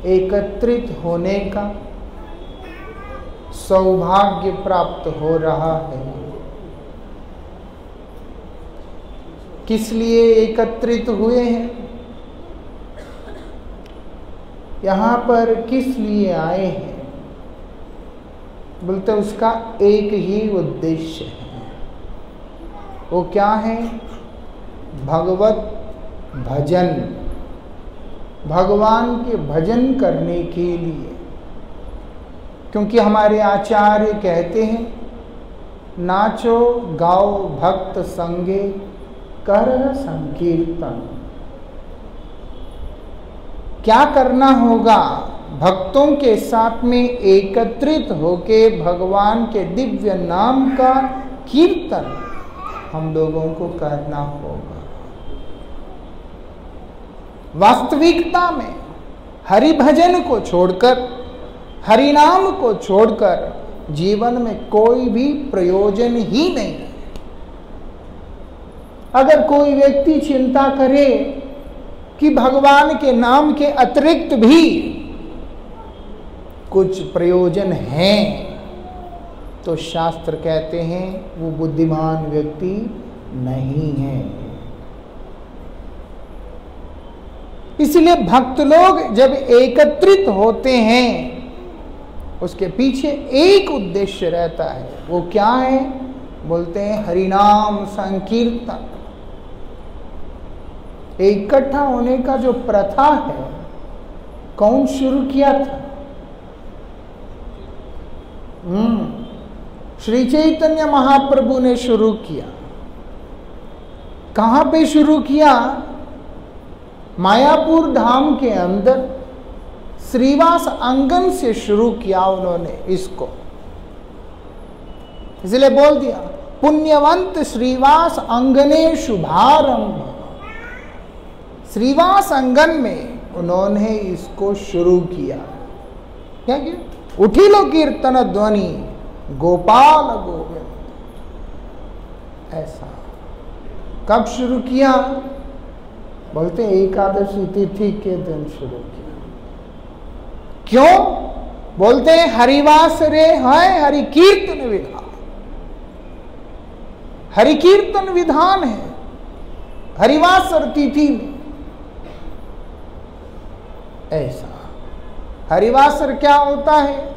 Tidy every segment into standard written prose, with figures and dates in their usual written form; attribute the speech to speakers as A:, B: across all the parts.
A: एकत्रित होने का सौभाग्य प्राप्त हो रहा है। किस लिए एकत्रित हुए हैं, यहाँ पर किस लिए आए हैं? बोलते उसका एक ही उद्देश्य है। वो क्या है? भगवत भजन, भगवान के भजन करने के लिए। क्योंकि हमारे आचार्य कहते हैं, नाचो गाओ भक्त संगे कर संकीर्तन। क्या करना होगा? भक्तों के साथ में एकत्रित होके भगवान के दिव्य नाम का कीर्तन हम लोगों को करना होगा। वास्तविकता में हरि भजन को छोड़कर, हरि नाम को छोड़कर जीवन में कोई भी प्रयोजन ही नहीं है। अगर कोई व्यक्ति चिंता करे कि भगवान के नाम के अतिरिक्त भी कुछ प्रयोजन हैं, तो शास्त्र कहते हैं वो बुद्धिमान व्यक्ति नहीं है। इसलिए भक्त लोग जब एकत्रित होते हैं, उसके पीछे एक उद्देश्य रहता है। वो क्या है? बोलते हैं हरिनाम संकीर्तन। इकट्ठा होने का जो प्रथा है, कौन शुरू किया था? श्री चैतन्य महाप्रभु ने शुरू किया। कहां पे शुरू किया? मायापुर धाम के अंदर श्रीवास अंगन से शुरू किया उन्होंने इसको। इसलिए बोल दिया, पुण्यवंत श्रीवास अंगने शुभारंभ। श्रीवास अंगन में उन्होंने इसको शुरू किया। क्या किया? उठी लो कीर्तन ध्वनि गोपाल गोविंद। ऐसा कब शुरू किया? बोलते एकादशी तिथि के दिन शुरू किया। क्यों? बोलते हैं हरिवास रे है हरि कीर्तन विधान। हरि कीर्तन विधान है हरिवासर तिथि में। ऐसा हरिवासर क्या होता है?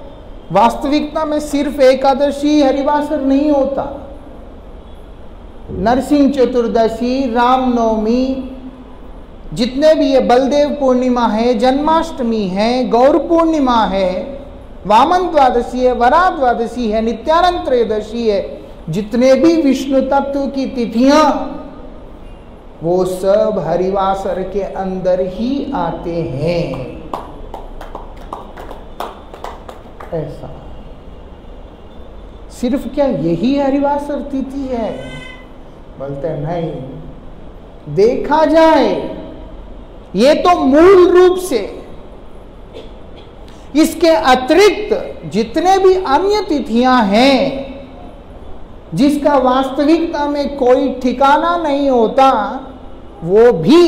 A: वास्तविकता में सिर्फ एकादशी हरिवासर नहीं होता। नरसिंह चतुर्दशी, रामनवमी, जितने भी ये बलदेव पूर्णिमा है, जन्माष्टमी है, गौर पूर्णिमा है, वामन द्वादशी है, वरा द्वादशी है, नित्यानंद त्रयोदशी है, जितने भी विष्णु तत्व की तिथियां, वो सब हरिवासर के अंदर ही आते हैं। ऐसा सिर्फ क्या यही हरिवासर तिथि है? बोलते नहीं, देखा जाए ये तो मूल रूप से इसके अतिरिक्त जितने भी अन्य तिथियां हैं, जिसका वास्तविकता में कोई ठिकाना नहीं होता, वो भी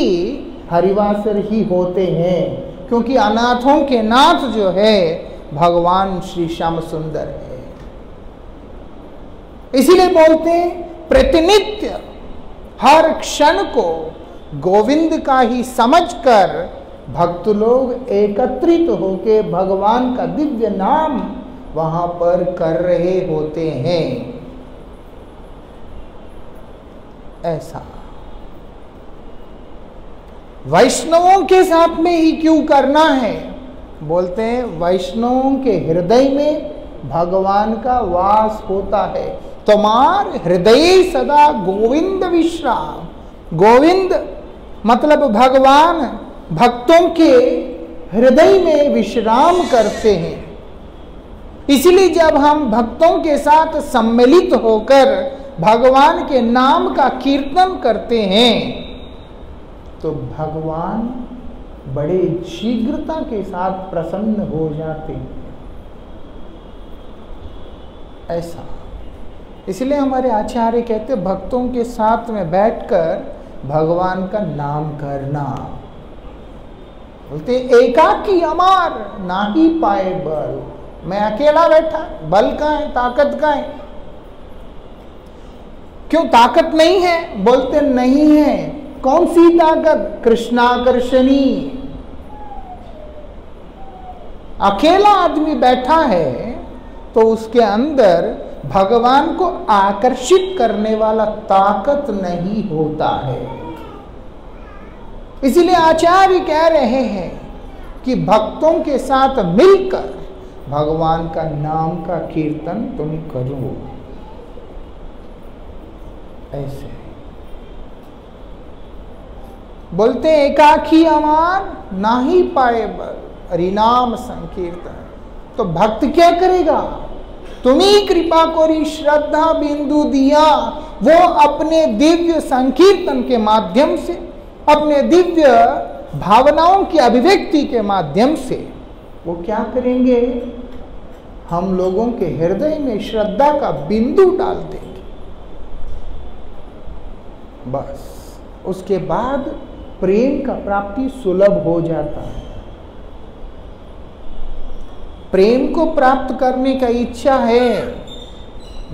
A: हरिवासर ही होते हैं। क्योंकि अनाथों के नाथ जो है भगवान श्री श्याम सुंदर है। इसीलिए बोलते हैं प्रतिनित्य हर क्षण को गोविंद का ही समझकर भक्त लोग एकत्रित होके भगवान का दिव्य नाम वहां पर कर रहे होते हैं। ऐसा वैष्णवों के साथ में ही क्यों करना है? बोलते हैं वैष्णवों के हृदय में भगवान का वास होता है। तुम्हार हृदय सदा गोविंद विश्राम। गोविंद मतलब भगवान भक्तों के हृदय में विश्राम करते हैं। इसलिए जब हम भक्तों के साथ सम्मिलित होकर भगवान के नाम का कीर्तन करते हैं, तो भगवान बड़े शीघ्रता के साथ प्रसन्न हो जाते हैं। ऐसा इसलिए हमारे आचार्य कहते भक्तों के साथ में बैठकर भगवान का नाम करना, बोलते एकाकी अमार ना ही पाए बल, मैं अकेला बैठा, बल कहाँ है, ताकत कहाँ है? क्यों ताकत नहीं है? बोलते नहीं है। कौन सी ताकत? कृष्णाकर्षणी। अकेला आदमी बैठा है तो उसके अंदर भगवान को आकर्षित करने वाला ताकत नहीं होता है। इसलिए आचार्य कह रहे हैं कि भक्तों के साथ मिलकर भगवान का नाम का कीर्तन तुम करो। ऐसे बोलते एकाकी अमान ना ही पाए बल, हरिनाम संकीर्तन। तो भक्त क्या करेगा? तुम्ही कृपा कोरी श्रद्धा बिंदु दिया, वो अपने दिव्य संकीर्तन के माध्यम से, अपने दिव्य भावनाओं की अभिव्यक्ति के माध्यम से वो क्या करेंगे? हम लोगों के हृदय में श्रद्धा का बिंदु डाल देंगे। बस उसके बाद प्रेम का प्राप्ति सुलभ हो जाता है। प्रेम को प्राप्त करने का इच्छा है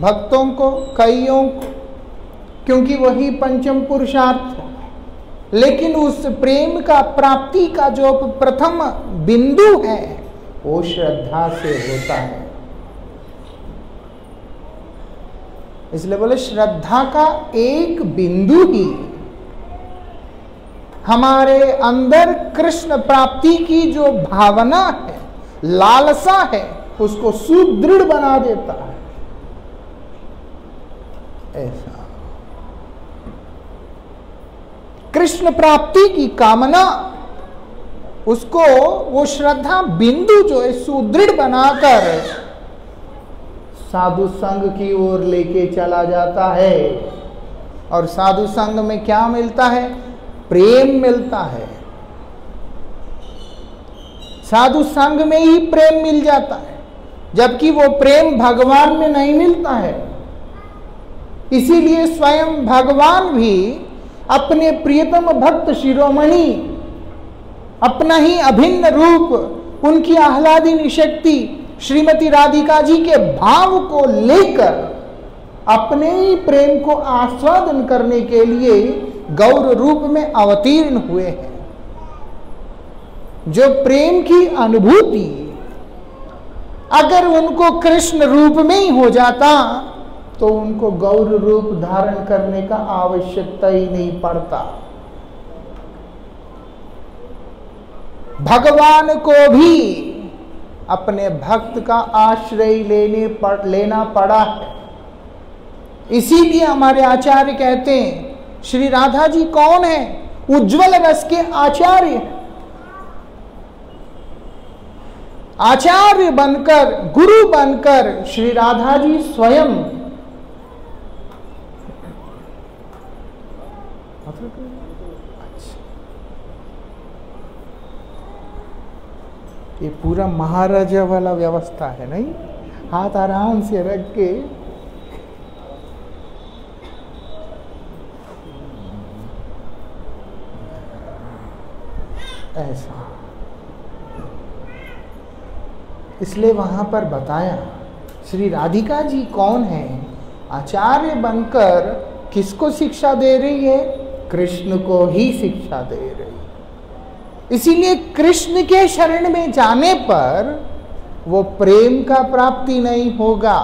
A: भक्तों को, कईयों को, क्योंकि वही पंचम पुरुषार्थ है। लेकिन उस प्रेम का प्राप्ति का जो प्रथम बिंदु है वो श्रद्धा से होता है। इसलिए बोले श्रद्धा का एक बिंदु ही हमारे अंदर कृष्ण प्राप्ति की जो भावना है, लालसा है, उसको सुदृढ़ बना देता है। ऐसा कृष्ण प्राप्ति की कामना, उसको वो श्रद्धा बिंदु जो है सुदृढ़ बनाकर साधु संग की ओर लेके चला जाता है। और साधु संग में क्या मिलता है? प्रेम मिलता है। साधु संग में ही प्रेम मिल जाता है, जबकि वो प्रेम भगवान में नहीं मिलता है। इसीलिए स्वयं भगवान भी अपने प्रियतम भक्त शिरोमणि, अपना ही अभिन्न रूप, उनकी आह्लादिनी शक्ति श्रीमती राधिका जी के भाव को लेकर अपने ही प्रेम को आस्वादन करने के लिए गौर रूप में अवतीर्ण हुए हैं। जो प्रेम की अनुभूति अगर उनको कृष्ण रूप में ही हो जाता तो उनको गौर रूप धारण करने का आवश्यकता ही नहीं पड़ता। भगवान को भी अपने भक्त का आश्रय लेना पड़ा है। इसीलिए हमारे आचार्य कहते हैं श्री राधा जी कौन है? उज्ज्वल रस के आचार्य। आचार्य बनकर, गुरु बनकर श्री राधा जी स्वयं ये पूरा महाराजा वाला व्यवस्था है, नहीं? हाथ आराम से रख के ऐसा। इसलिए वहां पर बताया श्री राधिका जी कौन है? आचार्य बनकर किसको शिक्षा दे रही है? कृष्ण को ही शिक्षा दे रही है। इसीलिए कृष्ण के शरण में जाने पर वो प्रेम का प्राप्ति नहीं होगा।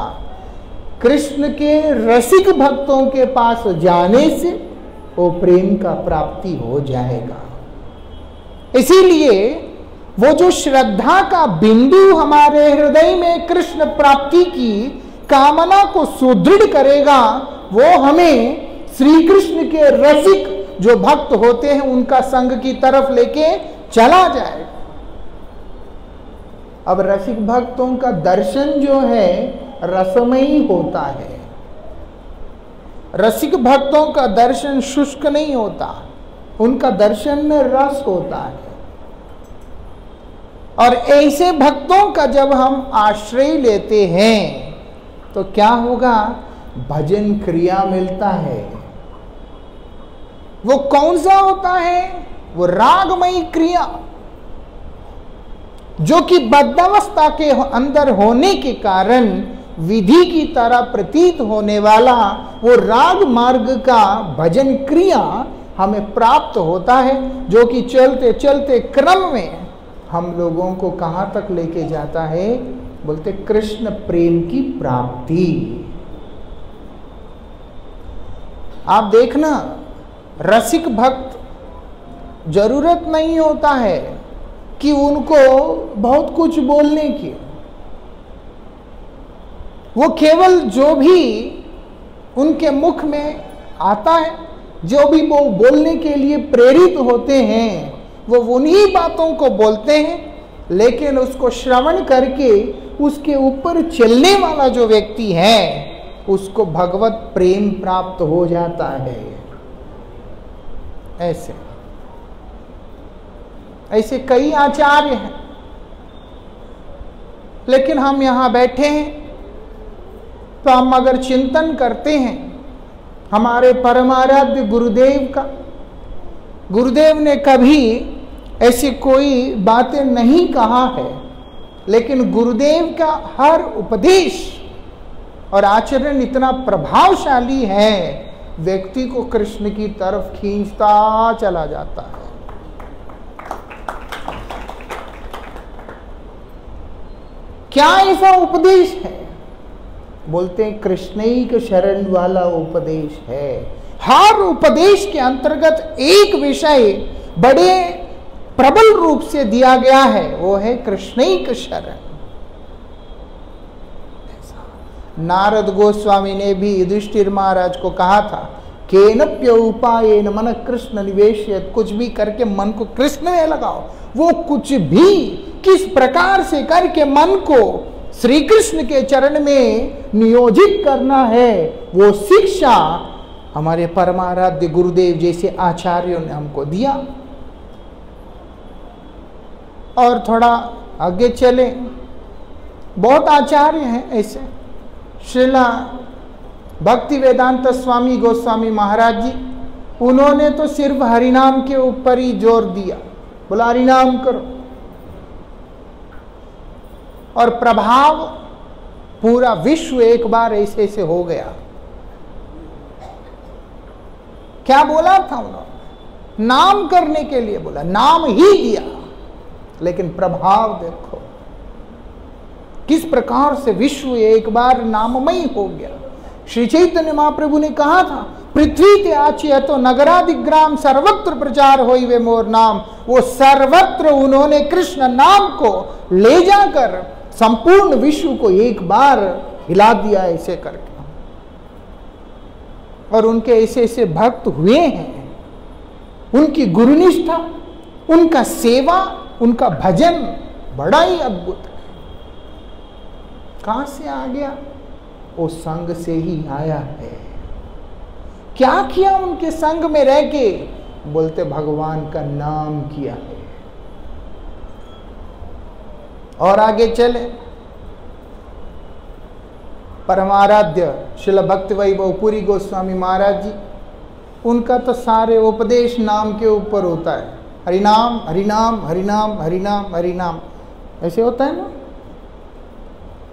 A: कृष्ण के रसिक भक्तों के पास जाने से वो प्रेम का प्राप्ति हो जाएगा। इसीलिए वो जो श्रद्धा का बिंदु हमारे हृदय में कृष्ण प्राप्ति की कामना को सुदृढ़ करेगा, वो हमें श्री कृष्ण के रसिक जो भक्त होते हैं उनका संग की तरफ लेके चला जाएगा। अब रसिक भक्तों का दर्शन जो है रसमयी होता है। रसिक भक्तों का दर्शन शुष्क नहीं होता, उनका दर्शन में रस होता है। और ऐसे भक्तों का जब हम आश्रय लेते हैं तो क्या होगा? भजन क्रिया मिलता है। वो कौन सा होता है? वो रागमयी क्रिया। जो कि बद्धावस्था के अंदर होने के कारण विधि की तरह प्रतीत होने वाला वो राग मार्ग का भजन क्रिया हमें प्राप्त होता है, जो कि चलते चलते क्रम में हम लोगों को कहाँ तक लेके जाता है, बोलते कृष्ण प्रेम की प्राप्ति। आप देखना, रसिक भक्त जरूरत नहीं होता है कि उनको बहुत कुछ बोलने की, वो केवल जो भी उनके मुख में आता है, जो भी वो बोलने के लिए प्रेरित होते हैं, वो उन्हीं बातों को बोलते हैं। लेकिन उसको श्रवण करके उसके ऊपर चलने वाला जो व्यक्ति है, उसको भगवत प्रेम प्राप्त हो जाता है। ऐसे ऐसे कई आचार्य हैं, लेकिन हम यहां बैठे हैं तो हम अगर चिंतन करते हैं हमारे परमाराध्य गुरुदेव का, गुरुदेव ने कभी ऐसी कोई बातें नहीं कहा है, लेकिन गुरुदेव का हर उपदेश और आचरण इतना प्रभावशाली है, व्यक्ति को कृष्ण की तरफ खींचता चला जाता है। क्या ऐसा उपदेश है? बोलते हैं कृष्णैक शरण वाला उपदेश है। हर उपदेश के अंतर्गत एक विषय बड़े प्रबल रूप से दिया गया है, वो है कृष्णैक शरण। नारद गोस्वामी ने भी युधिष्ठिर महाराज को कहा था, केनप्य उपायेन मन कृष्ण निवेशयत्, कुछ भी करके मन को कृष्ण में लगाओ। वो कुछ भी किस प्रकार से करके मन को श्री कृष्ण के चरण में नियोजित करना है, वो शिक्षा हमारे परमाराध्य गुरुदेव जैसे आचार्यों ने हमको दिया। और थोड़ा आगे चले, बहुत आचार्य हैं ऐसे। श्रीला भक्ति वेदांत स्वामी गोस्वामी महाराज जी, उन्होंने तो सिर्फ हरिनाम के ऊपर ही जोर दिया, बोला हरिनाम करो, और प्रभाव पूरा विश्व एक बार ऐसे ऐसे हो गया। क्या बोला था उन्होंने? नाम करने के लिए बोला, नाम ही दिया, लेकिन प्रभाव देखो किस प्रकार से विश्व एक बार नाममय हो गया। श्री चैतन्य महाप्रभु ने कहा था, पृथ्वी के आचे तो नगरादिग्राम सर्वत्र प्रचार होई वे मोर नाम। वो सर्वत्र उन्होंने कृष्ण नाम को ले जाकर संपूर्ण विश्व को एक बार हिला दिया ऐसे करके। और उनके ऐसे ऐसे भक्त हुए हैं, उनकी गुरुनिष्ठा, उनका सेवा, उनका भजन बड़ा ही अद्भुत है। कहां से आ गया? वो संग से ही आया है। क्या किया उनके संग में रह के? बोलते भगवान का नाम किया है। और आगे चले, परमाराध्य श्रील भक्ति वैभव पुरी गोस्वामी महाराज जी, उनका तो सारे उपदेश नाम के ऊपर होता है। हरिनाम हरिनाम हरिनाम हरिनाम हरिनाम, ऐसे होता है ना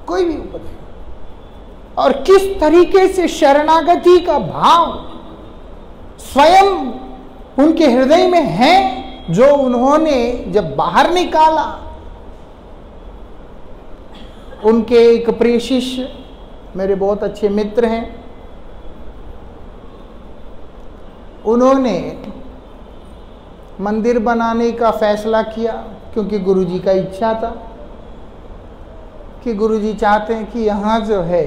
A: कोई भी उपदेश। और किस तरीके से शरणागति का भाव स्वयं उनके हृदय में है, जो उन्होंने जब बाहर निकाला। उनके एक प्रिय शिष्य, मेरे बहुत अच्छे मित्र हैं, उन्होंने मंदिर बनाने का फैसला किया, क्योंकि गुरुजी का इच्छा था कि गुरुजी चाहते हैं कि यहाँ जो है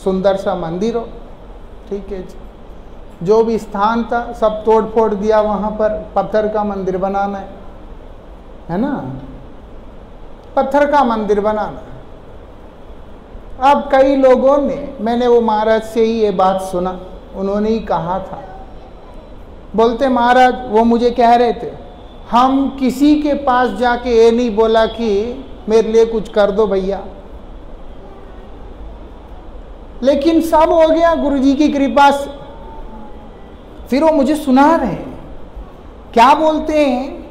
A: सुंदर सा मंदिर हो। ठीक है जी, जो भी स्थान था सब तोड़ फोड़ दिया, वहाँ पर पत्थर का मंदिर बनाना है ना, पत्थर का मंदिर बनाना। अब कई लोगों ने, मैंने वो महाराज से ही ये बात सुना, उन्होंने ही कहा था, बोलते महाराज वो मुझे कह रहे थे, हम किसी के पास जाके ये नहीं बोला कि मेरे लिए कुछ कर दो भैया, लेकिन सब हो गया गुरुजी की कृपा से। फिर वो मुझे सुना रहे हैं, क्या बोलते हैं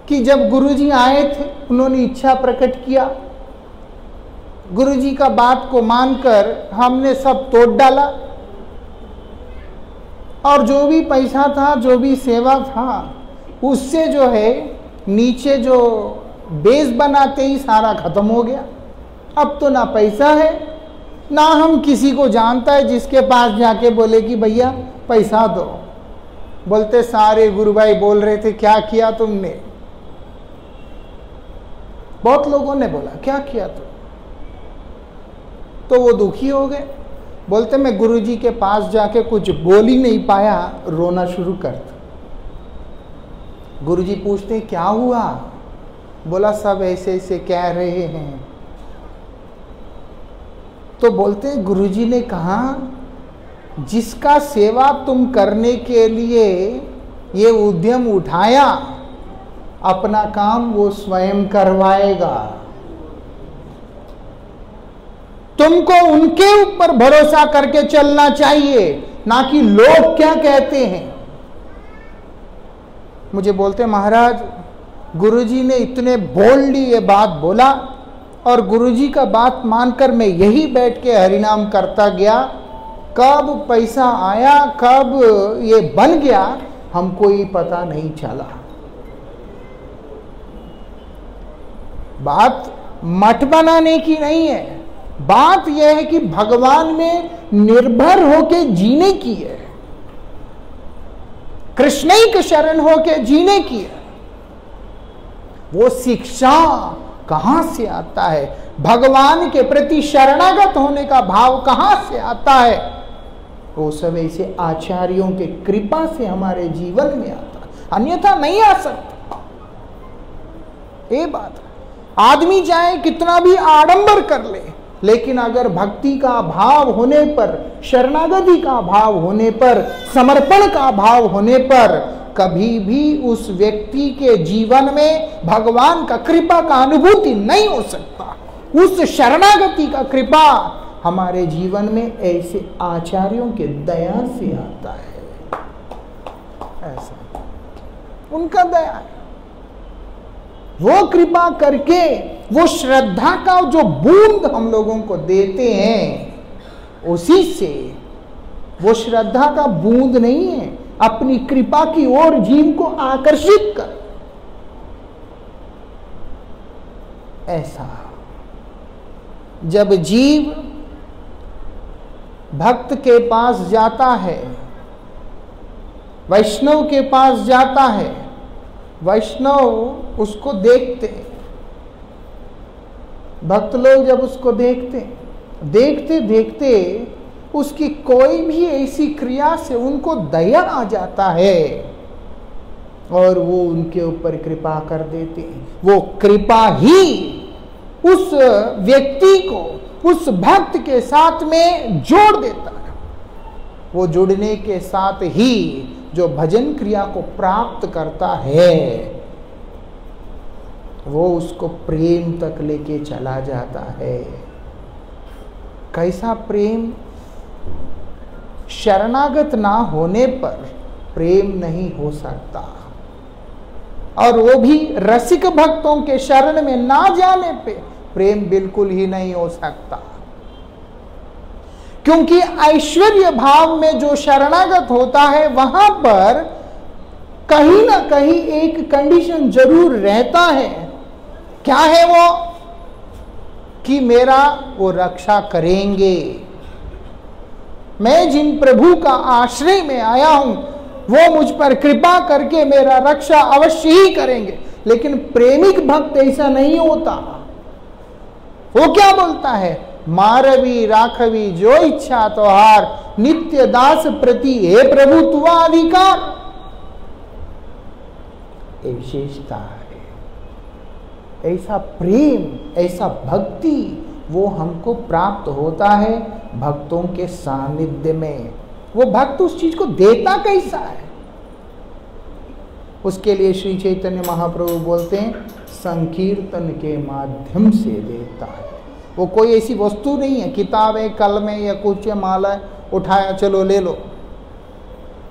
A: कि जब गुरुजी आए थे, उन्होंने इच्छा प्रकट किया, गुरुजी का बात को मानकर हमने सब तोड़ डाला, और जो भी पैसा था, जो भी सेवा था, उससे जो है नीचे जो बेस बनाते ही सारा खत्म हो गया। अब तो ना पैसा है, ना हम किसी को जानता है जिसके पास जाके बोले कि भैया पैसा दो। बोलते सारे गुरु भाई बोल रहे थे क्या किया तुमने। बहुत लोगों ने बोला क्या किया तुम, तो वो दुखी हो गए। बोलते मैं गुरुजी के पास जाके कुछ बोल ही नहीं पाया, रोना शुरू कर दिया। गुरुजी पूछते क्या हुआ, बोला सब ऐसे ऐसे कह रहे हैं। तो बोलते गुरुजी ने कहा जिसका सेवा तुम करने के लिए ये उद्यम उठाया, अपना काम वो स्वयं करवाएगा। तुमको उनके ऊपर भरोसा करके चलना चाहिए, ना कि लोग क्या कहते हैं। मुझे बोलते महाराज गुरुजी ने इतने बोल्डली ये बात बोला, और गुरुजी का बात मानकर मैं यही बैठ के हरिनाम करता गया। कब पैसा आया, कब ये बन गया, हमको ही पता नहीं चला। बात मठ बनाने की नहीं है, बात यह है कि भगवान में निर्भर होके जीने की है, कृष्णिक शरण होके जीने की है। वो शिक्षा कहां से आता है, भगवान के प्रति शरणागत होने का भाव कहां से आता है, वो सब ऐसे आचार्यों के कृपा से हमारे जीवन में आता है, अन्यथा नहीं आ सकता। ये बात है। आदमी चाहे कितना भी आडंबर कर ले, लेकिन अगर भक्ति का भाव होने पर, शरणागति का भाव होने पर, समर्पण का भाव होने पर, कभी भी उस व्यक्ति के जीवन में भगवान का कृपा का अनुभूति नहीं हो सकता। उस शरणागति का कृपा हमारे जीवन में ऐसे आचार्यों के दया से आता है, ऐसा उनका दया है। वो कृपा करके वो श्रद्धा का जो बूंद हम लोगों को देते हैं, उसी से, वो श्रद्धा का बूंद नहीं है, अपनी कृपा की ओर जीव को आकर्षित कर। ऐसा जब जीव भक्त के पास जाता है, वैष्णव के पास जाता है, वैष्णव उसको देखते, भक्त लोग जब उसको देखते देखते उसकी कोई भी ऐसी क्रिया से उनको दया आ जाता है और वो उनके ऊपर कृपा कर देते हैं। वो कृपा ही उस व्यक्ति को उस भक्त के साथ में जोड़ देता है। वो जुड़ने के साथ ही जो भजन क्रिया को प्राप्त करता है, वो उसको प्रेम तक लेके चला जाता है। कैसा प्रेम? शरणागत ना होने पर प्रेम नहीं हो सकता, और वो भी रसिक भक्तों के शरण में ना जाने पे प्रेम बिल्कुल ही नहीं हो सकता। क्योंकि ऐश्वर्य भाव में जो शरणागत होता है, वहां पर कहीं ना कहीं एक कंडीशन जरूर रहता है। क्या है वो? कि मेरा वो रक्षा करेंगे। मैं जिन प्रभु का आश्रय में आया हूं, वो मुझ पर कृपा करके मेरा रक्षा अवश्य ही करेंगे। लेकिन प्रेमिक भक्त ऐसा नहीं होता। वो क्या बोलता है? मारवी राखवी जो इच्छा तोहार, नित्य दास प्रति हे प्रभु तुआ अधिकार। ये विशेषता है। ऐसा प्रेम, ऐसा भक्ति वो हमको प्राप्त होता है भक्तों के सानिध्य में। वो भक्त उस चीज को देता कैसा है? उसके लिए श्री चैतन्य महाप्रभु बोलते हैं संकीर्तन के माध्यम से देता है। वो कोई ऐसी वस्तु नहीं है, किताब है, कलम है या कुछ माला है, उठाया चलो ले लो।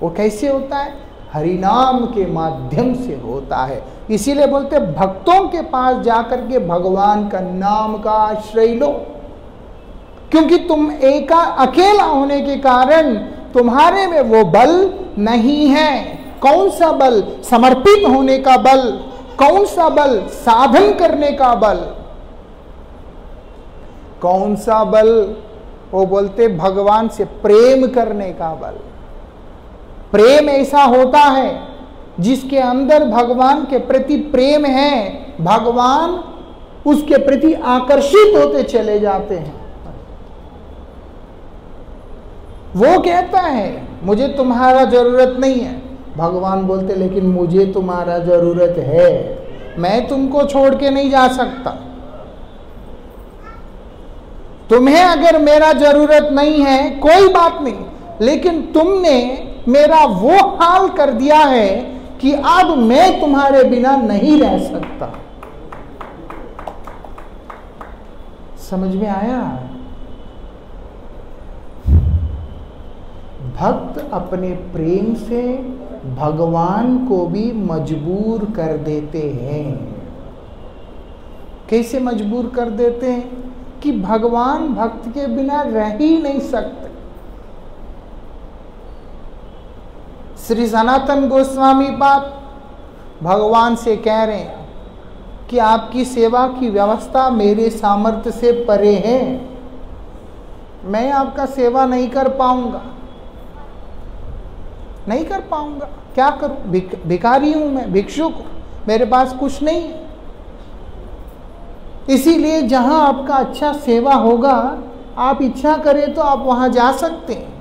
A: वो कैसे होता है? हरिनाम के माध्यम से होता है। इसीलिए बोलते भक्तों के पास जाकर के भगवान का नाम का आश्रय लो, क्योंकि तुम अकेला होने के कारण तुम्हारे में वो बल नहीं है। कौन सा बल? समर्पित होने का बल। कौन सा बल? साधन करने का बल। कौन सा बल? वो बोलते भगवान से प्रेम करने का बल। प्रेम ऐसा होता है जिसके अंदर भगवान के प्रति प्रेम है, भगवान उसके प्रति आकर्षित होते चले जाते हैं। वो कहता है मुझे तुम्हारा जरूरत नहीं है, भगवान बोलते लेकिन मुझे तुम्हारा जरूरत है, मैं तुमको छोड़ के नहीं जा सकता। तुम्हें अगर मेरा जरूरत नहीं है कोई बात नहीं, लेकिन तुमने मेरा वो हाल कर दिया है कि अब मैं तुम्हारे बिना नहीं रह सकता। समझ में आया? भक्त अपने प्रेम से भगवान को भी मजबूर कर देते हैं। कैसे मजबूर कर देते हैं? कि भगवान भक्त के बिना रह ही नहीं सकते। श्री सनातन गोस्वामी पाद भगवान से कह रहे हैं कि आपकी सेवा की व्यवस्था मेरे सामर्थ्य से परे है, मैं आपका सेवा नहीं कर पाऊंगा, नहीं कर पाऊंगा, क्या करूं? भिखारी हूं मैं, भिक्षुक हूं, मेरे पास कुछ नहीं है। इसीलिए जहां आपका अच्छा सेवा होगा, आप इच्छा करें तो आप वहां जा सकते हैं।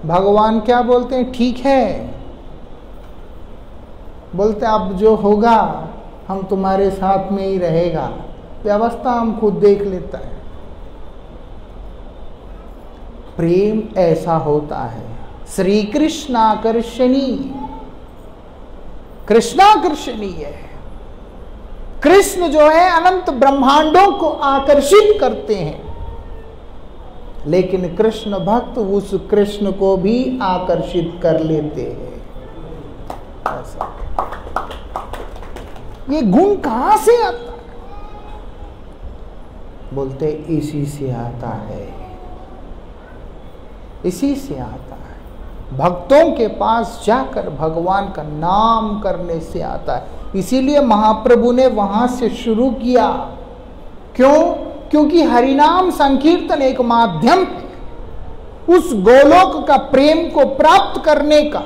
A: भगवान क्या बोलते हैं? ठीक है, बोलते अब जो होगा हम तुम्हारे साथ में ही रहेगा, व्यवस्था हम खुद देख लेता है। प्रेम ऐसा होता है, श्री कृष्णाकर्षणी, कृष्णाकर्षणीय है। कृष्ण जो है अनंत ब्रह्मांडों को आकर्षित करते हैं, लेकिन कृष्ण भक्त उस कृष्ण को भी आकर्षित कर लेते हैं। ऐसा ये गुण कहां से आता है? बोलते इसी से आता है, इसी से आता है। भक्तों के पास जाकर भगवान का नाम करने से आता है। इसीलिए महाप्रभु ने वहां से शुरू किया। क्यों? क्योंकि हरिनाम संकीर्तन एक माध्यम है उस गोलोक का प्रेम को प्राप्त करने का।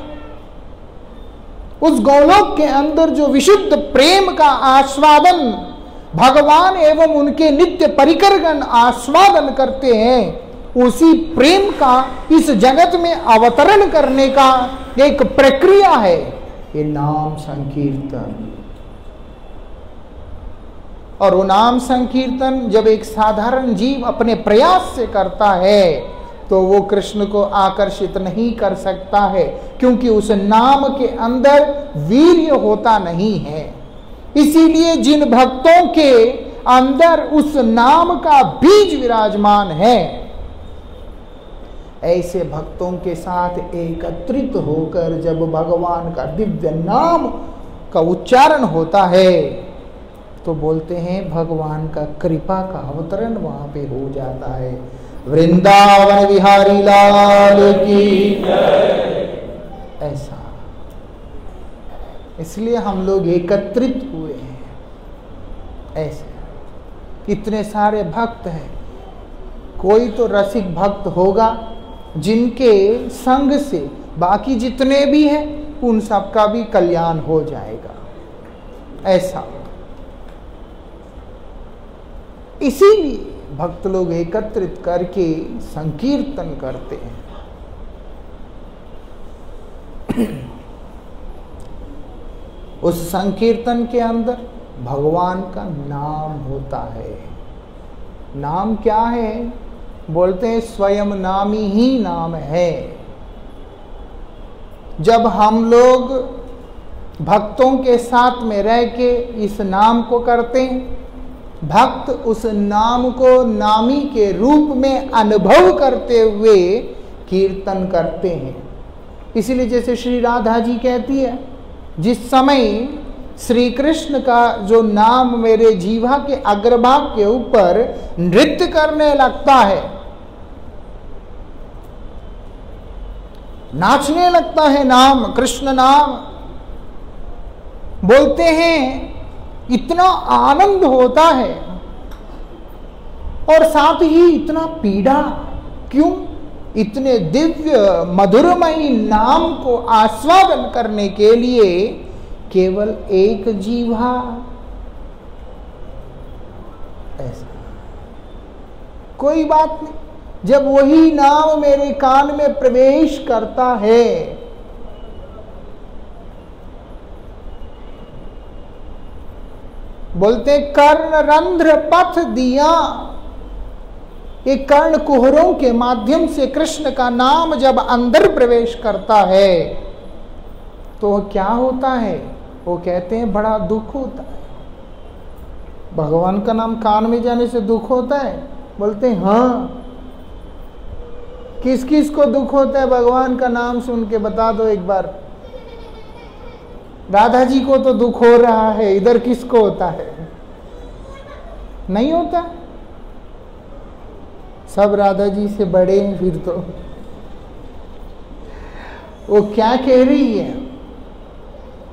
A: उस गोलोक के अंदर जो विशुद्ध प्रेम का आस्वादन भगवान एवं उनके नित्य परिकरगण आस्वादन करते हैं, उसी प्रेम का इस जगत में अवतरण करने का एक प्रक्रिया है ये नाम संकीर्तन। और वो नाम संकीर्तन जब एक साधारण जीव अपने प्रयास से करता है तो वो कृष्ण को आकर्षित नहीं कर सकता है, क्योंकि उस नाम के अंदर वीर्य होता नहीं है। इसीलिए जिन भक्तों के अंदर उस नाम का बीज विराजमान है, ऐसे भक्तों के साथ एकत्रित होकर जब भगवान का दिव्य नाम का उच्चारण होता है तो बोलते हैं भगवान का कृपा का अवतरण वहां पे हो जाता है। वृंदावन विहारी लाल की ऐसा। इसलिए हम लोग एकत्रित हुए हैं। ऐसे इतने सारे भक्त हैं, कोई तो रसिक भक्त होगा जिनके संग से बाकी जितने भी हैं उन सबका भी कल्याण हो जाएगा। ऐसा इसीलिए भक्त लोग एकत्रित करके संकीर्तन करते हैं। उस संकीर्तन के अंदर भगवान का नाम होता है। नाम क्या है? बोलते हैं स्वयं नामी ही नाम है। जब हम लोग भक्तों के साथ में रह के इस नाम को करते हैं, भक्त उस नाम को नामी के रूप में अनुभव करते हुए कीर्तन करते हैं। इसीलिए जैसे श्री राधा जी कहती है, जिस समय श्री कृष्ण का जो नाम मेरे जीवा के अग्रभाग के ऊपर नृत्य करने लगता है, नाचने लगता है नाम, कृष्ण नाम, बोलते हैं इतना आनंद होता है और साथ ही इतना पीड़ा। क्यों? इतने दिव्य मधुरमयी नाम को आस्वादन करने के लिए केवल एक जीवा, ऐसा। कोई बात नहीं, जब वही नाम मेरे कान में प्रवेश करता है, बोलते कर्ण रंध्र पथ दिया, ये कर्ण कुहरों के माध्यम से कृष्ण का नाम जब अंदर प्रवेश करता है तो क्या होता है? वो कहते हैं बड़ा दुख होता है। भगवान का नाम कान में जाने से दुख होता है? बोलते हैं हाँ। किस किस को दुख होता है भगवान का नाम सुन के बता दो एक बार। राधा जी को तो दुख हो रहा है, इधर किसको होता है? नहीं होता। सब राधा जी से बड़े हैं फिर तो। वो क्या कह रही है?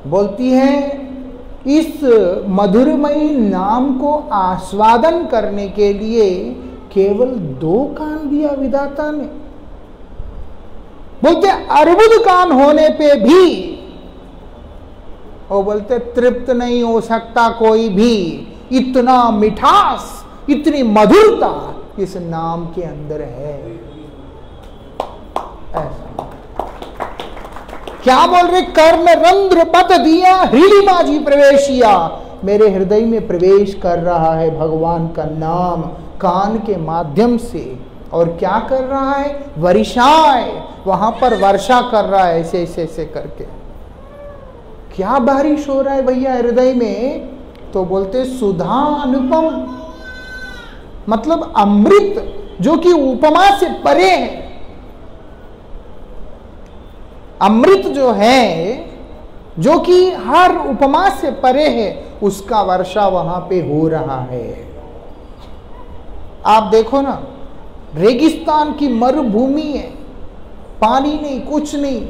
A: बोलती है इस मधुरमयी नाम को आस्वादन करने के लिए केवल 2 कान दिया विधाता ने। बोलते अर्बुद कान होने पे भी वो बोलते तृप्त नहीं हो सकता कोई भी। इतना मिठास, इतनी मधुरता इस नाम के अंदर है। ऐसा क्या बोल रहे? कर्ण रंध्र पथ दिया हृदय माझी प्रवेशिया, मेरे हृदय में प्रवेश कर रहा है भगवान का नाम कान के माध्यम से। और क्या कर रहा है? वर्षाए, वहां पर वर्षा कर रहा है ऐसे ऐसे ऐसे करके। क्या बारिश हो रहा है भैया हृदय में? तो बोलते सुधा अनुपम, मतलब अमृत जो कि उपमा से परे है। अमृत जो है, जो कि हर उपमा से परे है, उसका वर्षा वहां पे हो रहा है। आप देखो ना, रेगिस्तान की मरुभूमि है, पानी नहीं, कुछ नहीं,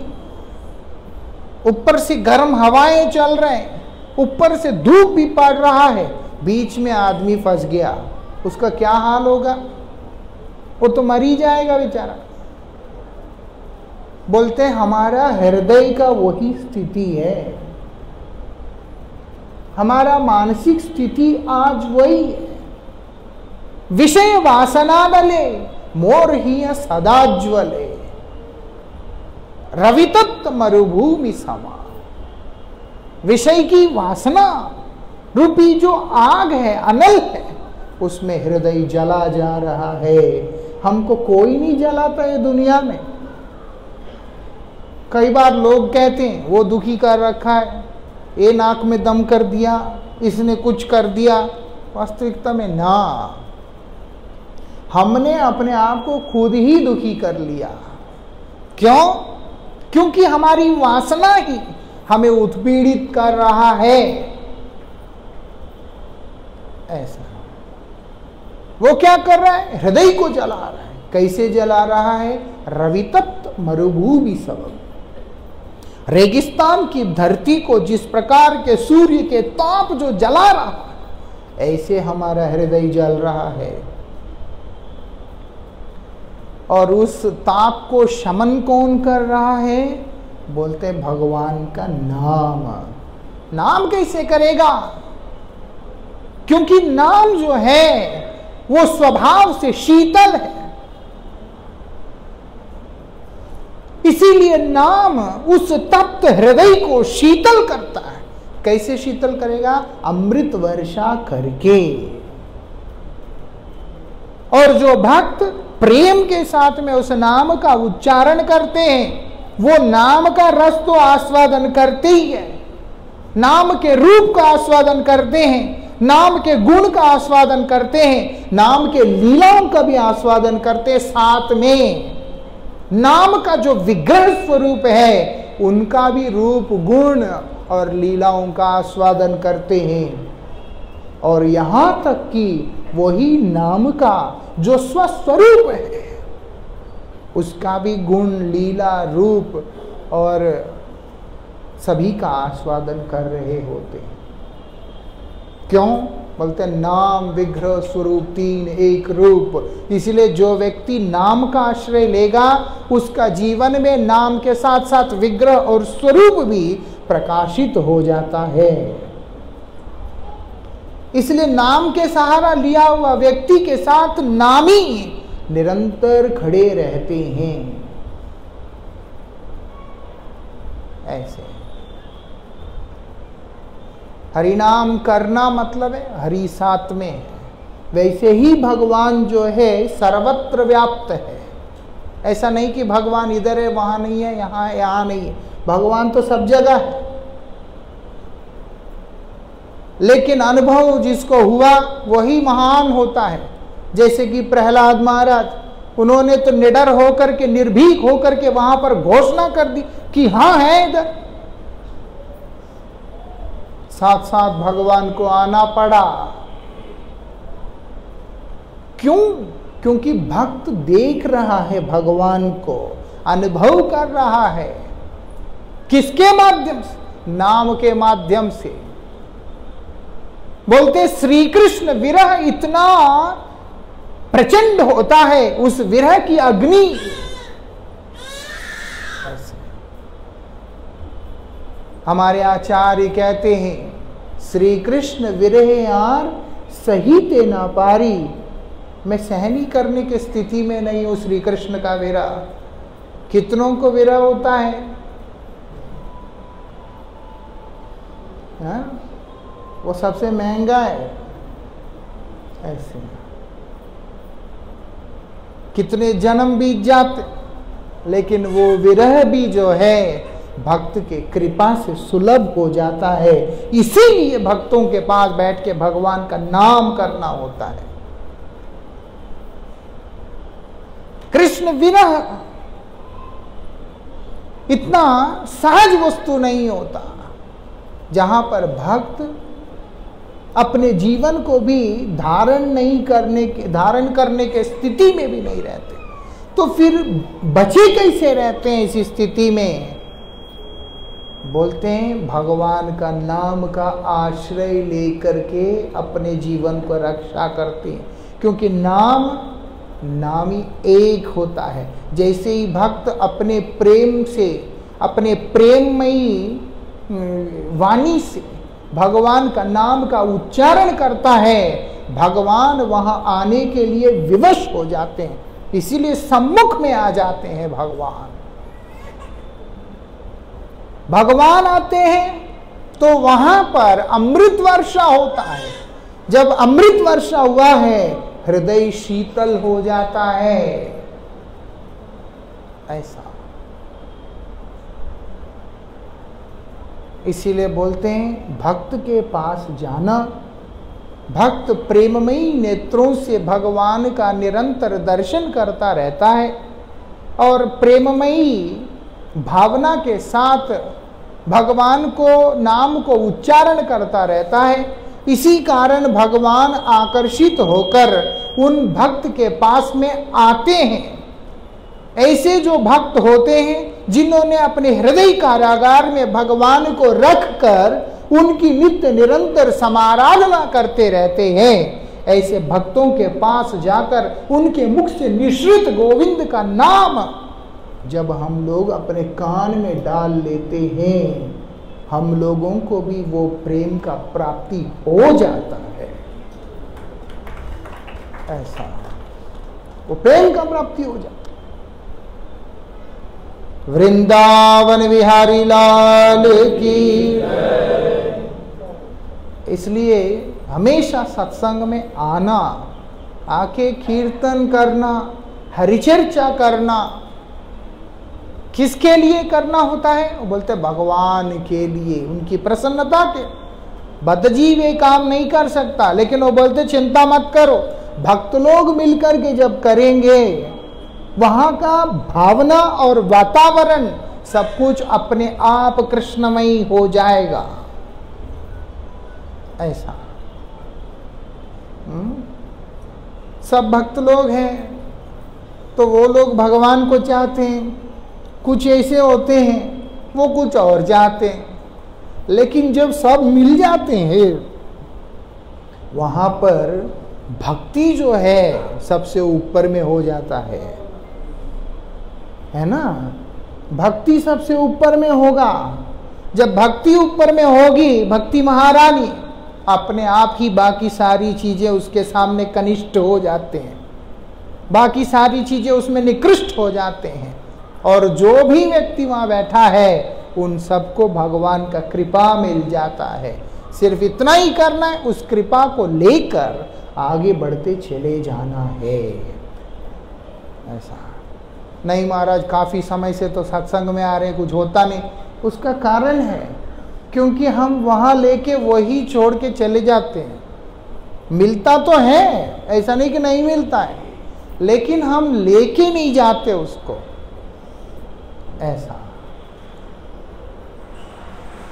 A: ऊपर से गर्म हवाएं चल रहे हैं, ऊपर से धूप भी पड़ रहा है, बीच में आदमी फंस गया, उसका क्या हाल होगा? वो तो मर ही जाएगा बेचारा। बोलते हैं हमारा हृदय का वही स्थिति है, हमारा मानसिक स्थिति आज वही है। विषय वासना बले मोर ही सदाज्वले, रवितत्व मरुभूमि समा। विषय की वासना रूपी जो आग है, अनल है, उसमें हृदय जला जा रहा है। हमको कोई नहीं जलाता है दुनिया में। कई बार लोग कहते हैं वो दुखी कर रखा है, ये नाक में दम कर दिया, इसने कुछ कर दिया। वास्तविकता में ना, हमने अपने आप को खुद ही दुखी कर लिया। क्यों? क्योंकि हमारी वासना ही हमें उत्पीड़ित कर रहा है। ऐसा वो क्या कर रहा है? हृदय को जला रहा है। कैसे जला रहा है? रवितत्व मरुभूमि सबब, रेगिस्तान की धरती को जिस प्रकार के सूर्य के ताप जो जला रहा है, ऐसे हमारा हृदय जल रहा है। और उस ताप को शमन कौन कर रहा है? बोलते हैं भगवान का नाम। नाम कैसे करेगा? क्योंकि नाम जो है वो स्वभाव से शीतल है, इसीलिए नाम उस तप्त हृदय को शीतल करता है। कैसे शीतल करेगा? अमृत वर्षा करके। और जो भक्त प्रेम के साथ में उस नाम का उच्चारण करते हैं, वो नाम का रस तो आस्वादन करते ही है, नाम के रूप का आस्वादन करते हैं, नाम के गुण का आस्वादन करते हैं, नाम के लीलाओं का भी आस्वादन करते हैं साथ में। नाम का जो विग्रह स्वरूप है उनका भी रूप गुण और लीलाओं का आस्वादन करते हैं। और यहां तक कि वही नाम का जो स्वस्वरूप है उसका भी गुण, लीला, रूप और सभी का आस्वादन कर रहे होते हैं। क्यों? बोलते हैं नाम विग्रह स्वरूप तीन एक रूप। इसलिए जो व्यक्ति नाम का आश्रय लेगा उसका जीवन में नाम के साथ साथ विग्रह और स्वरूप भी प्रकाशित हो जाता है। इसलिए नाम के सहारा लिया हुआ व्यक्ति के साथ नामी निरंतर खड़े रहते हैं। ऐसे हरिनाम करना मतलब है हरि साथ में है। वैसे ही भगवान जो है सर्वत्र व्याप्त है। ऐसा नहीं कि भगवान इधर है वहां नहीं है, यहाँ है यहाँ नहीं है। भगवान तो सब जगह है, लेकिन अनुभव जिसको हुआ वही महान होता है। जैसे कि प्रहलाद महाराज, उन्होंने तो निडर होकर के, निर्भीक होकर के वहां पर घोषणा कर दी कि हाँ है इधर। साथ साथ भगवान को आना पड़ा। क्यों? क्योंकि भक्त देख रहा है भगवान को, अनुभव कर रहा है। किसके माध्यम से? नाम के माध्यम से। बोलते श्री कृष्ण विरह इतना प्रचंड होता है, उस विरह की अग्नि हमारे आचार्य कहते हैं श्री कृष्ण विरह यार सही ना पारी। मैं सहनी करने की स्थिति में नहीं हूं श्री कृष्ण का विरह। कितनों को विरह होता है? हा? वो सबसे महंगा है। ऐसे कितने जन्म बीत जाते, लेकिन वो विरह भी जो है भक्त के कृपा से सुलभ हो जाता है। इसीलिए भक्तों के पास बैठ के भगवान का नाम करना होता है। कृष्ण विरह इतना सहज वस्तु नहीं होता, जहां पर भक्त अपने जीवन को भी धारण करने के स्थिति में भी नहीं रहते, तो फिर बचे कैसे रहते हैं इस स्थिति में? बोलते हैं भगवान का नाम का आश्रय लेकर के अपने जीवन को रक्षा करते हैं। क्योंकि नामी एक होता है। जैसे ही भक्त अपने प्रेम से, अपने प्रेममयी वाणी से भगवान का नाम का उच्चारण करता है, भगवान वहां आने के लिए विवश हो जाते हैं। इसीलिए सम्मुख में आ जाते हैं भगवान। भगवान आते हैं तो वहां पर अमृत वर्षा होता है। जब अमृत वर्षा हुआ है, हृदय शीतल हो जाता है। ऐसा इसीलिए बोलते हैं भक्त के पास जाना, भक्त प्रेममयी नेत्रों से भगवान का निरंतर दर्शन करता रहता है और प्रेममयी भावना के साथ भगवान को, नाम को उच्चारण करता रहता है। इसी कारण भगवान आकर्षित होकर उन भक्त के पास में आते हैं। ऐसे जो भक्त होते हैं जिन्होंने अपने हृदय कारागार में भगवान को रखकर उनकी नित्य निरंतर समाराधना करते रहते हैं, ऐसे भक्तों के पास जाकर उनके मुख से निश्रित गोविंद का नाम जब हम लोग अपने कान में डाल लेते हैं, हम लोगों को भी वो प्रेम का प्राप्ति हो जाता है। ऐसा वो प्रेम का प्राप्ति हो जाता। वृंदावन बिहारी लाल की। इसलिए हमेशा सत्संग में आना, आके कीर्तन करना, हरिचर्चा करना, किसके लिए करना होता है? वो बोलते भगवान के लिए, उनकी प्रसन्नता के। बद्धजीव ये काम नहीं कर सकता, लेकिन वो बोलते चिंता मत करो, भक्त लोग मिलकर के जब करेंगे वहां का भावना और वातावरण सब कुछ अपने आप कृष्णमयी हो जाएगा। ऐसा सब भक्त लोग हैं तो वो लोग भगवान को चाहते हैं, कुछ ऐसे होते हैं वो कुछ और चाहते हैं, लेकिन जब सब मिल जाते हैं वहां पर भक्ति जो है सबसे ऊपर में हो जाता है ना। भक्ति सबसे ऊपर में होगा। जब भक्ति ऊपर में होगी, भक्ति महारानी, अपने आप ही बाकी सारी चीजें उसके सामने कनिष्ठ हो जाते हैं, बाकी सारी चीजें उसमें निकृष्ट हो जाते हैं। और जो भी व्यक्ति वहां बैठा है उन सबको भगवान का कृपा मिल जाता है। सिर्फ इतना ही करना है, उस कृपा को लेकर आगे बढ़ते चले जाना है। ऐसा नहीं महाराज काफी समय से तो सत्संग में आ रहे हैं, कुछ होता नहीं। उसका कारण है क्योंकि हम वहां लेके वही छोड़ के चले जाते हैं। मिलता तो है, ऐसा नहीं कि नहीं मिलता है, लेकिन हम लेके नहीं जाते उसको। ऐसा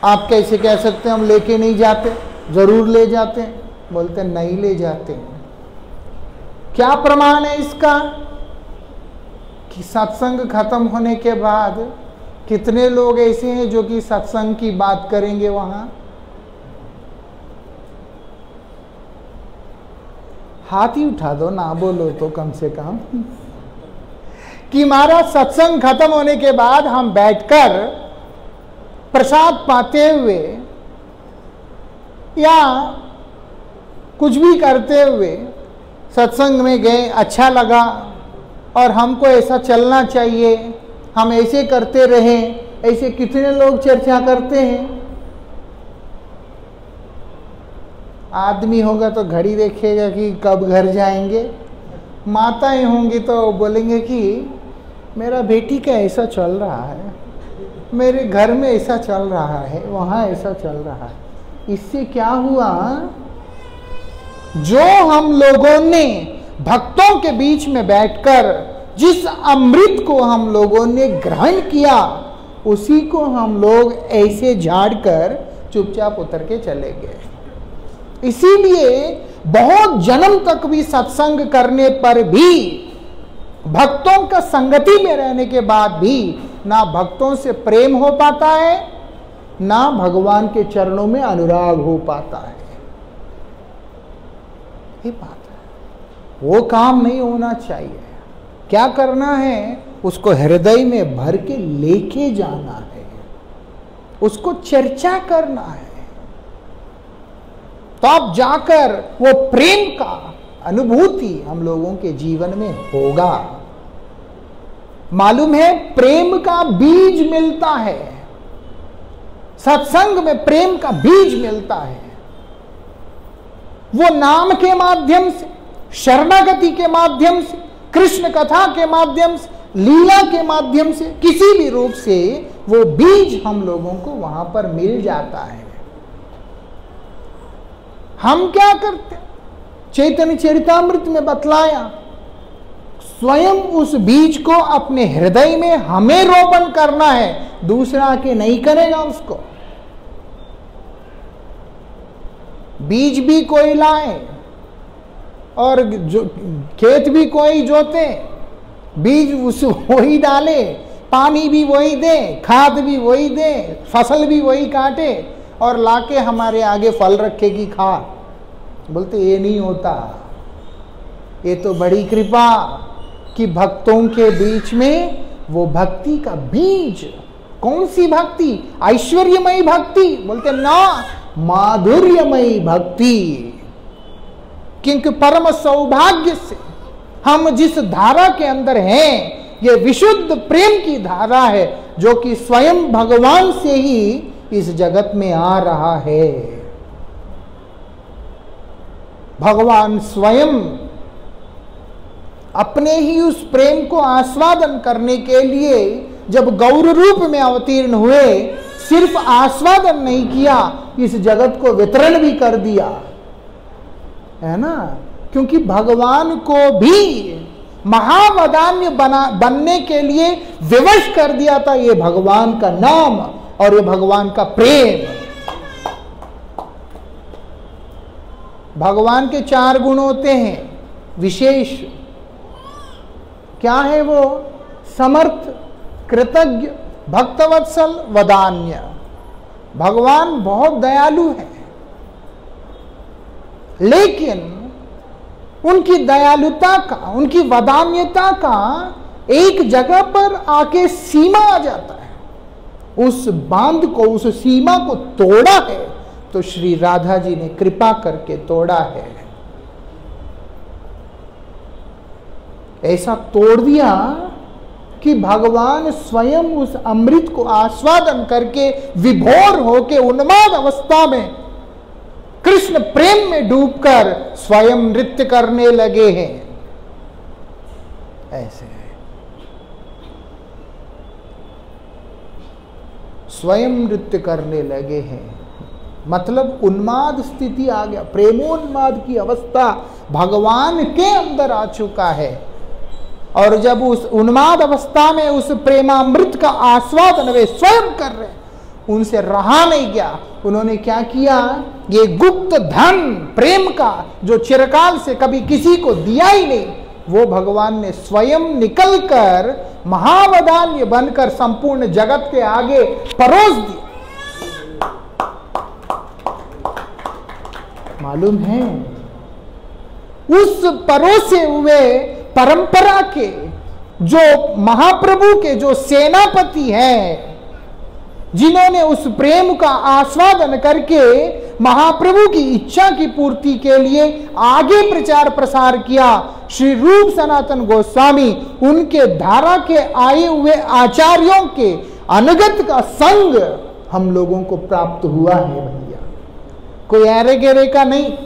A: आप कैसे कह सकते हैं हम लेके नहीं जाते? जरूर ले जाते हैं। बोलते नहीं ले जाते। क्या प्रमाण है इसका कि सत्संग खत्म होने के बाद कितने लोग ऐसे हैं जो कि सत्संग की बात करेंगे वहां? हाथ ही उठा दो ना, बोलो तो कम से कम कि महाराज सत्संग खत्म होने के बाद हम बैठकर प्रसाद पाते हुए या कुछ भी करते हुए सत्संग में गए, अच्छा लगा और हमको ऐसा चलना चाहिए, हम ऐसे करते रहें। ऐसे कितने लोग चर्चा करते हैं? आदमी होगा तो घड़ी देखेगा कि कब घर जाएंगे, माताएं होंगी तो बोलेंगे कि मेरा बेटी का ऐसा चल रहा है, मेरे घर में ऐसा चल रहा है, वहाँ ऐसा चल रहा है। इससे क्या हुआ? जो हम लोगों ने भक्तों के बीच में बैठकर जिस अमृत को हम लोगों ने ग्रहण किया, उसी को हम लोग ऐसे झाड़कर चुपचाप उतर के चले गए। इसीलिए बहुत जन्म तक भी सत्संग करने पर भी, भक्तों का संगति में रहने के बाद भी, ना भक्तों से प्रेम हो पाता है, ना भगवान के चरणों में अनुराग हो पाता है। ये बात है, वो काम नहीं होना चाहिए। क्या करना है? उसको हृदय में भर के लेके जाना है, उसको चर्चा करना है, तब जाकर वो प्रेम का अनुभूति हम लोगों के जीवन में होगा। मालूम है प्रेम का बीज मिलता है, सत्संग में प्रेम का बीज मिलता है। वो नाम के माध्यम से, शरणागति के माध्यम से, कृष्ण कथा के माध्यम से, लीला के माध्यम से, किसी भी रूप से वो बीज हम लोगों को वहां पर मिल जाता है। हम क्या करते? चैतन्य चरितामृत में बतलाया, स्वयं उस बीज को अपने हृदय में हमें रोपण करना है, दूसरा के नहीं करेगा उसको। बीज भी कोई लाए और जो खेत भी कोई जोते, बीज उस वही डाले, पानी भी वही दे, खाद भी वही दे, फसल भी वही काटे और लाके हमारे आगे फल रखेगी खा। बोलते ये नहीं होता। ये तो बड़ी कृपा कि भक्तों के बीच में वो भक्ति का बीज। कौन सी भक्ति? ऐश्वर्यमयी भक्ति? बोलते ना, माधुर्यमयी भक्ति। क्योंकि परम सौभाग्य से हम जिस धारा के अंदर हैं, ये विशुद्ध प्रेम की धारा है, जो कि स्वयं भगवान से ही इस जगत में आ रहा है। भगवान स्वयं अपने ही उस प्रेम को आस्वादन करने के लिए जब गौर रूप में अवतीर्ण हुए, सिर्फ आस्वादन नहीं किया, इस जगत को वितरण भी कर दिया, है ना। क्योंकि भगवान को भी महावदान्य बनने के लिए विवश कर दिया था ये भगवान का नाम और ये भगवान का प्रेम। भगवान के 4 गुण होते हैं विशेष। क्या है वो? समर्थ, कृतज्ञ, भक्तवत्सल, वदान्य। भगवान बहुत दयालु है, लेकिन उनकी दयालुता का, उनकी वदान्यता का एक जगह पर आके सीमा आ जाता है। उस बांध को, उस सीमा को तोड़ा है तो श्री राधा जी ने कृपा करके तोड़ा है। ऐसा तोड़ दिया कि भगवान स्वयं उस अमृत को आस्वादन करके विभोर होके उन्माद अवस्था में कृष्ण प्रेम में डूबकर स्वयं नृत्य करने लगे हैं। ऐसे स्वयं नृत्य करने लगे हैं, मतलब उन्माद स्थिति आ गया, प्रेमोन्माद की अवस्था भगवान के अंदर आ चुका है। और जब उस उन्माद अवस्था में उस प्रेमामृत का आस्वादन वे स्वयं कर रहे, उनसे रहा नहीं गया। उन्होंने क्या किया? ये गुप्त धन प्रेम का जो चिरकाल से कभी किसी को दिया ही नहीं, वो भगवान ने स्वयं निकलकर महावदान्य बनकर संपूर्ण जगत के आगे परोस दिया। मालूम है, उस परोसे हुए परंपरा के जो महाप्रभु के जो सेनापति हैं, जिन्होंने उस प्रेम का आस्वादन करके महाप्रभु की इच्छा की पूर्ति के लिए आगे प्रचार प्रसार किया, श्री रूप सनातन गोस्वामी, उनके धारा के आए हुए आचार्यों के अनुगत का संग हम लोगों को प्राप्त हुआ है भैया, कोई ऐरे गेरे का नहीं।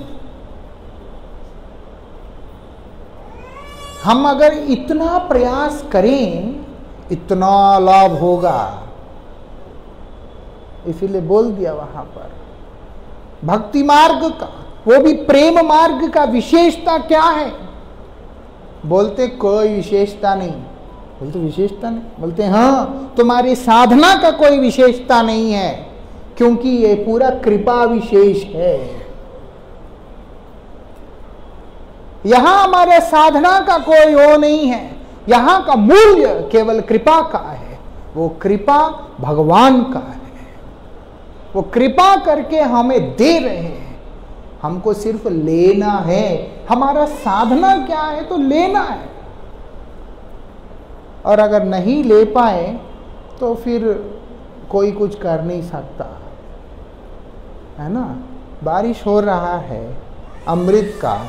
A: हम अगर इतना प्रयास करें इतना लाभ होगा, इसीलिए बोल दिया वहां पर भक्ति मार्ग का, वो भी प्रेम मार्ग का विशेषता क्या है? बोलते कोई विशेषता नहीं। बोलते विशेषता नहीं? बोलते हाँ, तुम्हारी साधना का कोई विशेषता नहीं है, क्योंकि ये पूरा कृपा विशेष है। यहां हमारे साधना का कोई वो नहीं है, यहां का मूल्य केवल कृपा का है। वो कृपा भगवान का है, वो कृपा करके हमें दे रहे हैं, हमको सिर्फ लेना है। हमारा साधना क्या है? तो लेना है। और अगर नहीं ले पाए तो फिर कोई कुछ कर नहीं सकता, है ना। बारिश हो रहा है अमृत का,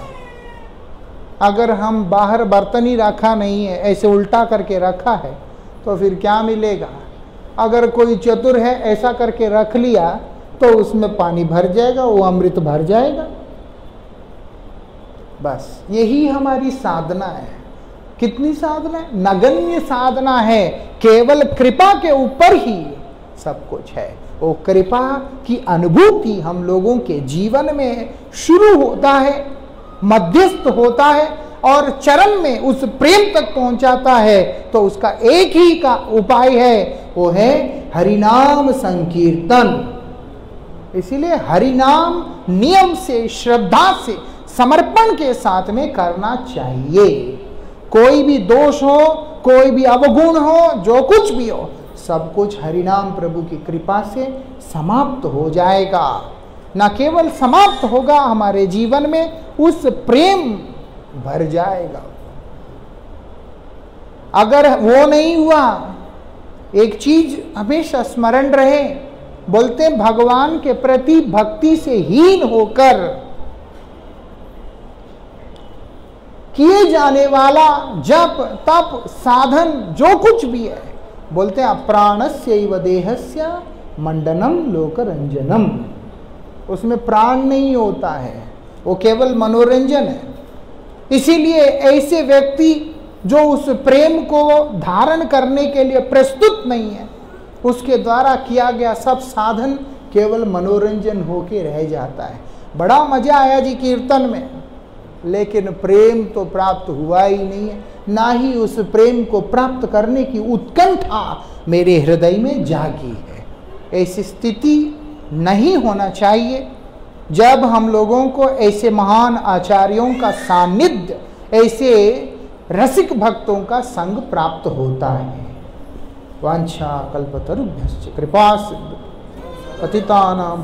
A: अगर हम बाहर बर्तन ही रखा नहीं है, ऐसे उल्टा करके रखा है, तो फिर क्या मिलेगा? अगर कोई चतुर है ऐसा करके रख लिया तो उसमें पानी भर जाएगा, वो अमृत भर जाएगा। बस यही हमारी साधना है। कितनी साधना है? नगण्य साधना है। केवल कृपा के ऊपर ही सब कुछ है। वो कृपा की अनुभूति हम लोगों के जीवन में शुरू होता है, मध्यस्थ होता है और चरण में उस प्रेम तक पहुंचाता है। तो उसका एक ही का उपाय है, वो है हरिनाम संकीर्तन। इसीलिए हरिनाम नियम से, श्रद्धा से, समर्पण के साथ में करना चाहिए। कोई भी दोष हो, कोई भी अवगुण हो, जो कुछ भी हो, सब कुछ हरिनाम प्रभु की कृपा से समाप्त हो जाएगा। न केवल समाप्त होगा, हमारे जीवन में उस प्रेम भर जाएगा। अगर वो नहीं हुआ, एक चीज हमेशा स्मरण रहे, बोलते भगवान के प्रति भक्ति से हीन होकर किए जाने वाला जप तप साधन जो कुछ भी है, बोलते हैं अप्राणस्यैव देहस्य मंडनम लोकरंजनम। उसमें प्राण नहीं होता है, वो केवल मनोरंजन है। इसीलिए ऐसे व्यक्ति जो उस प्रेम को धारण करने के लिए प्रस्तुत नहीं है, उसके द्वारा किया गया सब साधन केवल मनोरंजन होके रह जाता है। बड़ा मजा आया जी कीर्तन में, लेकिन प्रेम तो प्राप्त हुआ ही नहीं है। ना ही उस प्रेम को प्राप्त करने की उत्कंठा मेरे हृदय में जागी है। ऐसी स्थिति नहीं होना चाहिए। जब हम लोगों को ऐसे महान आचार्यों का सानिध्य, ऐसे रसिक भक्तों का संग प्राप्त होता है। वांछा कल्पतरुभ्यश्च कृपा सिंधु पतितानां